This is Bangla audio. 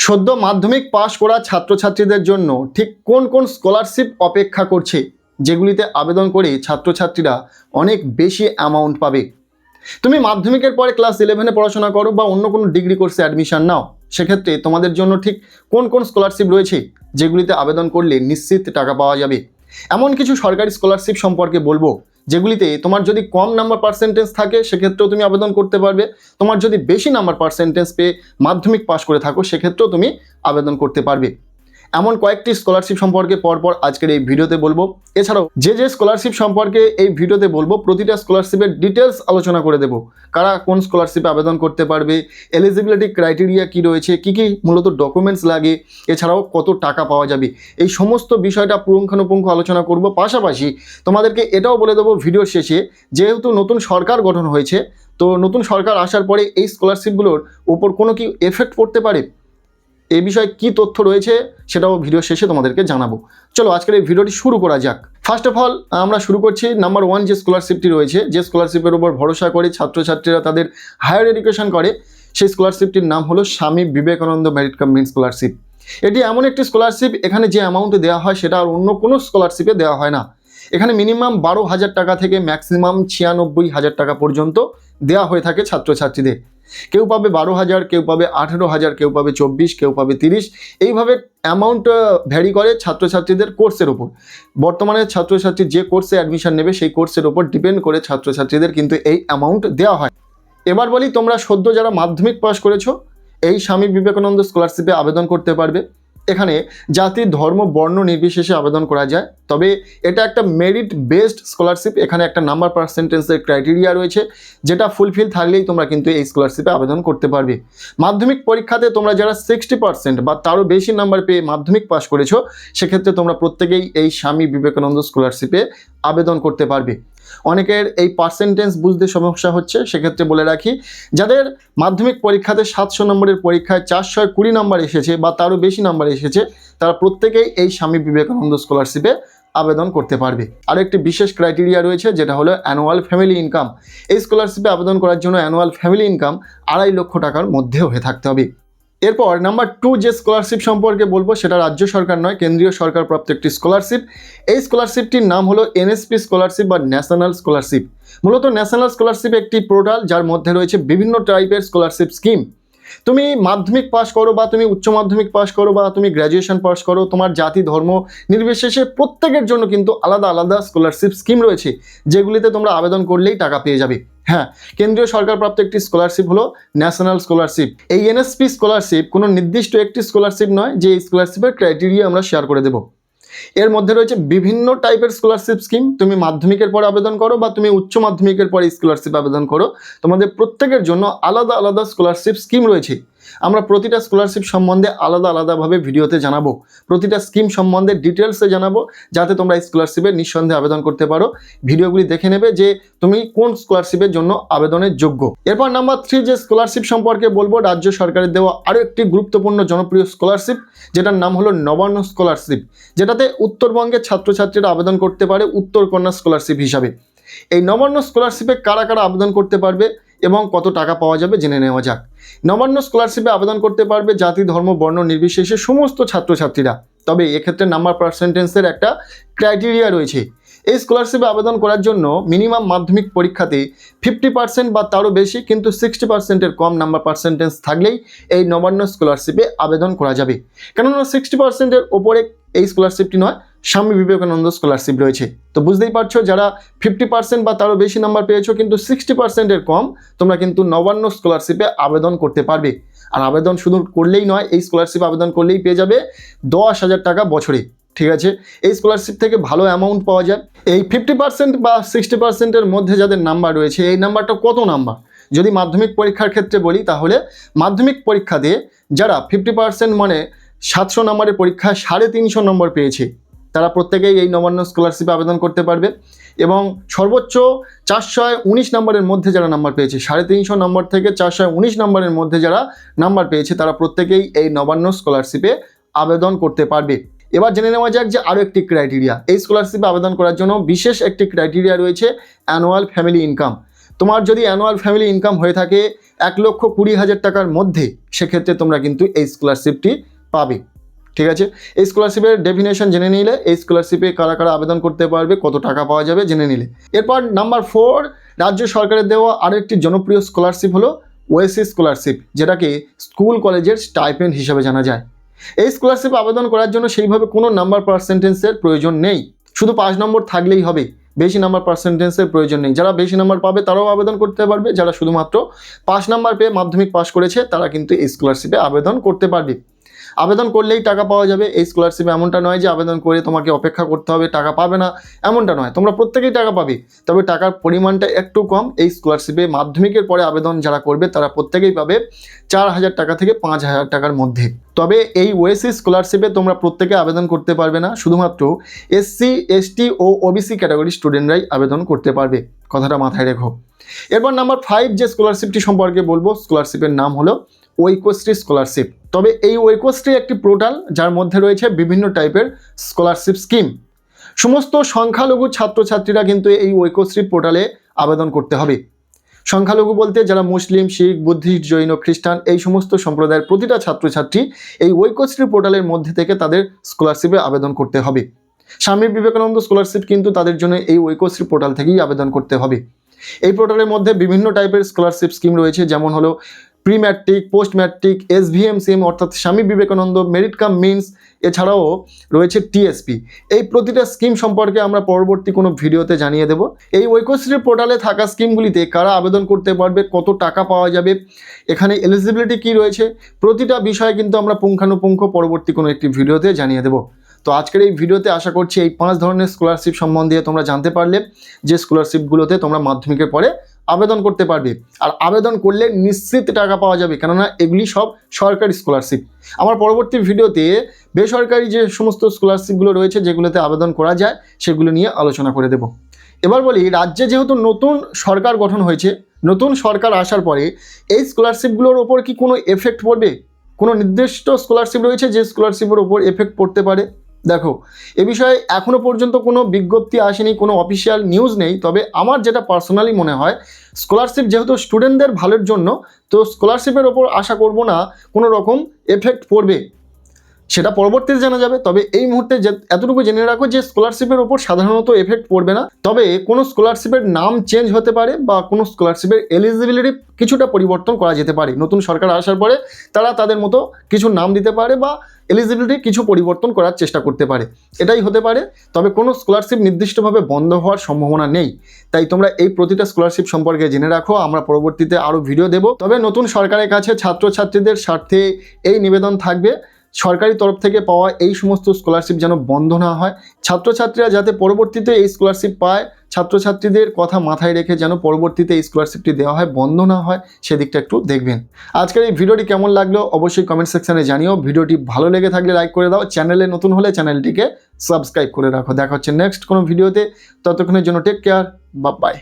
সদ্য মাধ্যমিক পাশ করা ছাত্রছাত্রীদের জন্য ঠিক কোন কোন স্কলারশিপ অপেক্ষা করছে, যেগুলিতে আবেদন করে ছাত্রছাত্রীরা অনেক বেশি অ্যামাউন্ট পাবে। তুমি মাধ্যমিকের পরে ক্লাস 11-এ পড়াশোনা করো বা অন্য কোনো ডিগ্রি কোর্সে অ্যাডমিশন নাও, সেক্ষেত্রে তোমাদের জন্য ঠিক কোন কোন স্কলারশিপ রয়েছে যেগুলিতে আবেদন করলে নিশ্চিত টাকা পাওয়া যাবে। এমন কিছু সরকারি স্কলারশিপ সম্পর্কে বলবো যেগুলিতে তোমার যদি কম নাম্বার পার্সেন্টেজ থাকে সেক্ষেত্রেও তুমি আবেদন করতে পারবে, তোমার যদি বেশি নাম্বার পার্সেন্টেজ পেয়ে মাধ্যমিক পাস করে থাকো সেক্ষেত্রেও তুমি আবেদন করতে পারবে। এমন কয়েকটি স্কলারশিপ সম্পর্কে পরপর আজকের এই ভিডিওতে বলবো। এছাড়াও যে স্কলারশিপ সম্পর্কে এই ভিডিওতে বলবো প্রতিটা স্কলারশিপের ডিটেলস আলোচনা করে দেবো। কারা কোন স্কলারশিপে আবেদন করতে পারবে, এলিজিবিলিটি ক্রাইটেরিয়া কি রয়েছে, কি কি মূলত ডকুমেন্টস লাগে, এছাড়াও কত টাকা পাওয়া যাবে, এই সমস্ত বিষয়টা পুঙ্খানুপুঙ্খ আলোচনা করব। পাশাপাশি তোমাদেরকে এটাও বলে দেবো ভিডিওর শেষে, যেহেতু নতুন সরকার গঠন হয়েছে, তো নতুন সরকার আসার পরে এই স্কলারশিপগুলোর উপর কোনো কি এফেক্ট পড়তে পারে, এই বিষয়ে কি তথ্য রয়েছে সেটাও ভিডিও শেষে তোমাদেরকে জানাবো। চলো আজকের এই ভিডিওটি শুরু করা যাক। ফার্স্ট অফ অল আমরা শুরু করছি নাম্বার 1 যে স্কলারশিপটি রয়েছে, যে স্কলারশিপের উপর ভরসা করে ছাত্রছাত্রীরা তাদের হায়ার এডুকেশন করে, সেই স্কলারশিপটির নাম হলো Swami Vivekananda merit cum means scholarship. এটি এমন একটি স্কলারশিপ, এখানে যে অ্যামাউন্ট দেওয়া হয় সেটা আর অন্য কোনো স্কলারশিপে দেওয়া হয় না। এখানে মিনিমাম 12,000 টাকা থেকে ম্যাক্সিমাম 96,000 টাকা পর্যন্ত দেওয়া হয়ে থাকে ছাত্রছাত্রীদের। কেউ পাবে 12,000, কেউ পাবে 18,000, কেউ পাবে 24, কেউ পাবে 30, এইভাবে অ্যামাউন্ট ভ্যারি করে ছাত্রছাত্রীদের কোর্সের ওপর। বর্তমানে ছাত্রছাত্রী যে কোর্সে অ্যাডমিশন নেবে সেই কোর্সের ওপর ডিপেন্ড করে ছাত্রছাত্রীদের কিন্তু এই অ্যামাউন্ট দেওয়া হয়। এবার বলি, তোমরা সদ্য যারা মাধ্যমিক পাস করেছো এই স্বামী বিবেকানন্দ স্কলারশিপে আবেদন করতে পারবে। এখানে জাতি, ধর্ম, বর্ণ নির্বিশেষে আবেদন করা যায়, তবে এটা একটা মেরিট বেসড স্কলারশিপ। এখানে একটা নাম্বার পার্সেন্টেজের ক্রাইটেরিয়া রয়েছে, যেটা ফুলফিল থাকলেই তোমরা কিন্তু এই স্কলারশিপে আবেদন করতে পারবে। মাধ্যমিক পরীক্ষাতে তোমরা যারা 60% বা তারও বেশি নাম্বার পেয়ে মাধ্যমিক পাস করেছো, সেক্ষেত্রে তোমরা প্রত্যেকেই এই স্বামী বিবেকানন্দ স্কলারশিপে আবেদন করতে পারবে। অনেকের এই পার্সেন্টেজ বুঝতে সমস্যা হচ্ছে, সেক্ষেত্রে বলে রাখি, যাদের মাধ্যমিক পরীক্ষাতে 700 নম্বরের পরীক্ষায় 420 নম্বর এসেছে বা তারও বেশি নাম্বার এসেছে, তারা প্রত্যেকেই এই স্বামী বিবেকানন্দ স্কলারশিপে আবেদন করতে পারবে। আর একটি বিশেষ ক্রাইটেরিয়া রয়েছে, যেটা হলো অ্যানুয়াল ফ্যামিলি ইনকাম। এই স্কলারশিপে আবেদন করার জন্য অ্যানুয়াল ফ্যামিলি ইনকাম 2.5 লক্ষ টাকার মধ্যে হয়ে থাকতে হবে। এরপর নাম্বার 2 যে স্কলারশিপ সম্পর্কে বলবো সেটা রাজ্য সরকার নয়, কেন্দ্রীয় সরকার প্রাপ্ত একটি স্কলারশিপ। এই স্কলারশিপটির নাম হলো এনএসপি স্কলারশিপ বা ন্যাশনাল স্কলারশিপ। মূলত ন্যাশনাল স্কলারশিপ একটি পোর্টাল, যার মধ্যে রয়েছে বিভিন্ন টাইপের স্কলারশিপ স্কিম। তুমি মাধ্যমিক পাস করো বা তুমি উচ্চ মাধ্যমিক পাস করো বা তুমি গ্র্যাজুয়েশন পাস করো, তোমার জাতি, ধর্ম নির্বিশেষে প্রত্যেকের জন্য কিন্তু আলাদা আলাদা স্কলারশিপ স্কিম রয়েছে, যেগুলিতে তোমরা আবেদন করলেই টাকা পেয়ে যাবে। হ্যাঁ, কেন্দ্রীয় সরকার প্রাপ্ত একটি স্কলারশিপ হলো ন্যাশনাল স্কলারশিপ। এই এনএসপি স্কলারশিপ কোনো নির্দিষ্ট একটি স্কলারশিপ নয় যে এই স্কলারশিপের ক্রাইটেরিয়া আমরা শেয়ার করে দেবো। এর মধ্যে রয়েছে বিভিন্ন টাইপের স্কলারশিপ স্কিম। তুমি মাধ্যমিকের পরে আবেদন করো বা তুমি উচ্চ মাধ্যমিকের পরে স্কলারশিপ আবেদন করো, তোমাদের প্রত্যেকের জন্য আলাদা আলাদা স্কলারশিপ স্কিম রয়েছে। আমরা প্রতিটা স্কলারশিপ সম্বন্ধে আলাদা আলাদাভাবে ভিডিওতে জানাবো, প্রতিটা স্কিম সম্বন্ধে ডিটেলসে জানাবো, যাতে তোমরা স্কলারশিপে নিঃসন্দেহে আবেদন করতে পারো। ভিডিওগুলি দেখে নেবে যে তুমি কোন স্কলারশিপের জন্য আবেদনের যোগ্য। এরপর নাম্বার 3 যে স্কলারশিপ সম্পর্কে বলবো, রাজ্য সরকারের দেওয়া আরও একটি গুরুত্বপূর্ণ জনপ্রিয় স্কলারশিপ, যেটার নাম হলো নবান্ন স্কলারশিপ, যেটাতে উত্তরবঙ্গের ছাত্রছাত্রীরা আবেদন করতে পারে উত্তর কন্যা স্কলারশিপ হিসাবে। এই নবান্ন স্কলারশিপে কারা কারা আবেদন করতে পারবে এবং কত টাকা পাওয়া যাবে জেনে নেওয়া যাক। নবান্ন স্কলারশিপে আবেদন করতে পারবে জাতি, ধর্ম, বর্ণ নির্বিশেষে সমস্ত ছাত্রছাত্রীরা, তবে এক্ষেত্রে নাম্বার পার্সেন্টেজের একটা ক্রাইটেরিয়া রয়েছে। এই স্কলারশিপে আবেদন করার জন্য মিনিমাম মাধ্যমিক পরীক্ষাতে 50% বা তারও বেশি, কিন্তু 60%-এর কম নাম্বার পার্সেন্টেজ থাকলেই এই নবান্ন স্কলারশিপে আবেদন করা যাবে। কেননা 60%-এর ওপরে এই স্কলারশিপটি নয়, স্বামী বিবেকানন্দ স্কলারশিপ রয়েছে। তো বুঝতেই পারছো, যারা 50% বা তারও বেশি নাম্বার পেয়েছো কিন্তু 60%-এর কম, তোমরা কিন্তু নবান্ন স্কলারশিপে আবেদন করতে পারবে। আর আবেদন শুধু করলেই নয়, এই স্কলারশিপ আবেদন করলেই পেয়ে যাবে 10,000 টাকা বছরে। ঠিক আছে, এই স্কলারশিপ থেকে ভালো অ্যামাউন্ট পাওয়া যায়। এই 50% বা 60%-এর মধ্যে যাদের নাম্বার রয়েছে, এই নাম্বারটা কত নাম্বার? যদি মাধ্যমিক পরীক্ষার ক্ষেত্রে বলি, তাহলে মাধ্যমিক পরীক্ষাতে যারা 50% মানে 700 নম্বরের পরীক্ষায় 350 নম্বর পেয়েছে, তারা প্রত্যেকেই এই নবান্ন স্কলারশিপে আবেদন করতে পারবে। এবং সর্বোচ্চ 419 নম্বরের মধ্যে যারা নাম্বার পেয়েছে, 350 নম্বর থেকে 419 নম্বরের মধ্যে যারা নাম্বার পেয়েছে, তারা প্রত্যেকেই এই নবান্ন স্কলারশিপে আবেদন করতে পারবে। এবার জেনে নেওয়া যাক যে আরও একটি ক্রাইটেরিয়া, এই স্কলারশিপে আবেদন করার জন্য বিশেষ একটি ক্রাইটেরিয়া রয়েছে, অ্যানুয়াল ফ্যামিলি ইনকাম। তোমার যদি অ্যানুয়াল ফ্যামিলি ইনকাম হয়ে থাকে 1,20,000 টাকার মধ্যে, সেক্ষেত্রে তোমরা কিন্তু এই স্কলারশিপটি পাবে। ঠিক আছে, এই স্কলারশিপের ডেফিনেশন জেনে নিলে, এই স্কলারশিপে কারা কারা আবেদন করতে পারবে, কত টাকা পাওয়া যাবে জেনে নিলে। এরপর নাম্বার 4, রাজ্য সরকারের দেওয়া আরও একটি জনপ্রিয় স্কলারশিপ হলো ওএসসি স্কলারশিপ, যেটাকে স্কুল কলেজের স্টাইপেন্ড হিসেবে জানা যায়। এই স্কলারশিপ আবেদন করার জন্য সেইভাবে কোনো নাম্বার পার্সেন্টেজের প্রয়োজন নেই, শুধু 5 নম্বর থাকলেই হবে, বেশি নাম্বার পার্সেন্টেজের প্রয়োজন নেই। যারা বেশি নাম্বার পাবে তারাও আবেদন করতে পারবে, যারা শুধুমাত্র 5 নাম্বার পেয়ে মাধ্যমিক পাস করেছে তারা কিন্তু এই স্কলারশিপে আবেদন করতে পারবে। আবেদন করলেই টাকা পাওয়া যাবে। এই স্কলারশিপে এমনটা নয় যে আবেদন করে তোমাকে অপেক্ষা করতে হবে, টাকা পাবে না, এমনটা নয়, তোমরা প্রত্যেকেই টাকা পাবে, তবে টাকার পরিমাণটা একটু কম। এই স্কলারশিপে মাধ্যমিকের পরে আবেদন যারা করবে তারা প্রত্যেকেই পাবে 4,000 টাকা থেকে 5,000 টাকার মধ্যে। তবে এই ওএসসি স্কলারশিপে তোমরা প্রত্যেকে আবেদন করতে পারবে না, শুধুমাত্র এসসি, এসটি ও ওবিসি ক্যাটাগরি স্টুডেন্টরাই আবেদন করতে পারবে, কথাটা মাথায় রেখো। এরপর নাম্বার 5 যে স্কলারশিপটি সম্পর্কে বলবো, স্কলারশিপের নাম হলো ঐক্যশ্রী স্কলারশিপ। তবে এই ঐক্যশ্রী একটি পোর্টাল যার মধ্যে রয়েছে বিভিন্ন টাইপের স্কলারশিপ স্কিম। সমস্ত সংখ্যালঘু ছাত্রছাত্রীরা কিন্তু এই ঐক্যশ্রী পোর্টালে আবেদন করতে হবে। সংখ্যালঘু বলতে যারা মুসলিম, শিখ, বুদ্ধিস্ট, জৈন, খ্রিস্টান এই সমস্ত সম্প্রদায়ের প্রতিটা ছাত্রছাত্রী এই ঐক্যশ্রী পোর্টালের মধ্যে থেকে তাদের স্কলারশিপে আবেদন করতে হবে। স্বামী বিবেকানন্দ স্কলারশিপ কিন্তু তাদের জন্য এই ঐক্যশ্রী পোর্টাল থেকেই আবেদন করতে হবে। এই পোর্টালের মধ্যে বিভিন্ন টাইপের স্কলারশিপ স্কিম রয়েছে, যেমন হলো pre matric, post matric, SVMCM অর্থাৎ Swami Vivekananda, merit cum means, এছাড়াও রয়েছে TSP। এই প্রতিটা স্কিম সম্পর্কে আমরা পরবর্তী কোনো ভিডিওতে জানিয়ে দেব। এই ঐক্যশ্রী পোর্টালে থাকা স্কিমগুলিতে কারা আবেদন করতে পারবে, কত টাকা পাওয়া যাবে, এখানে এলিজিবিলিটি কী রয়েছে, প্রতিটা বিষয়ে কিন্তু আমরা পুঙ্খানুপুঙ্খ পরবর্তী কোনো একটি ভিডিওতে জানিয়ে দেব। তো আজকের এই ভিডিওতে আশা করছি এই 5 ধরনের স্কলারশিপ সম্বন্ধে তোমরা জানতে পারলে, যে স্কলারশিপগুলোতে তোমরা মাধ্যমিকের পরে আবেদন করতে পারবে। আর আবেদন করলে নিশ্চিত টাকা পাওয়া যাবে, কেননা এগুলি সব সরকারি স্কলারশিপ। আমার পরবর্তী ভিডিওতে বেসরকারি যে সমস্ত স্কলারশিপগুলো রয়েছে যেগুলোতে আবেদন করা যায় সেগুলো নিয়ে আলোচনা করে দেব। এবার বলি, রাজ্যে যেহেতু নতুন সরকার গঠন হয়েছে, নতুন সরকার আসার পরে এই স্কলারশিপগুলোর ওপর কি কোনো এফেক্ট পড়বে? কোনো নির্দিষ্ট স্কলারশিপ রয়েছে যে স্কলারশিপের ওপর এফেক্ট পড়তে পারে? দেখো, এ বিষয়ে এখনও পর্যন্ত কোনো বিজ্ঞপ্তি আসেনি, কোনো অফিসিয়াল নিউজ নেই। তবে আমার যেটা পার্সোনালি মনে হয়, স্কলারশিপ যেহেতু স্টুডেন্টদের ভালোর জন্য, তো স্কলারশিপের ওপর আশা করব না কোনো রকম এফেক্ট পড়বে, সেটা পরবর্তীতে জানা যাবে। তবে এই মুহূর্তে এতটুকু জেনে রাখো যে স্কলারশিপের ওপর সাধারণত এফেক্ট পড়বে না। তবে কোনো স্কলারশিপের নাম চেঞ্জ হতে পারে বা কোনো স্কলারশিপের এলিজিবিলিটি কিছুটা পরিবর্তন করা যেতে পারে। নতুন সরকার আসার পরে তারা তাদের মতো কিছু নাম দিতে পারে বা এলিজিবিলিটি কিছু পরিবর্তন করার চেষ্টা করতে পারে, এটাই হতে পারে। তবে কোনো স্কলারশিপ নির্দিষ্টভাবে বন্ধ হওয়ার সম্ভাবনা নেই। তাই তোমরা এই প্রতিটা স্কলারশিপ সম্পর্কে জেনে রাখো, আমরা পরবর্তীতে আরও ভিডিও দেব। তবে নতুন সরকারের কাছে ছাত্রছাত্রীদের স্বার্থে এই নিবেদন থাকবে, সরকারি তরফ থেকে পাওয়া এই সমস্ত স্কলারশিপ যেন বন্ধ না হয়। ছাত্রছাত্রীরা যাতে পরবর্তীতে এই স্কলারশিপ পায়, ছাত্রছাত্রীদের কথা মাথায় রেখে যেন পরবর্তীতে এই স্কলারশিপটি দেওয়া হয়, বন্ধ না হয়, সেদিকটা একটু দেখবেন। আজকের এই ভিডিওটি কেমন লাগলো অবশ্যই কমেন্ট সেকশনে জানিও। ভিডিওটি ভালো লেগে থাকলে লাইক করে দাও, চ্যানেলে নতুন হলে চ্যানেলটিকে সাবস্ক্রাইব করে রাখো। দেখা হচ্ছে নেক্সট কোনো ভিডিওতে, ততক্ষণের জন্য টেক কেয়ার, বাই বাই।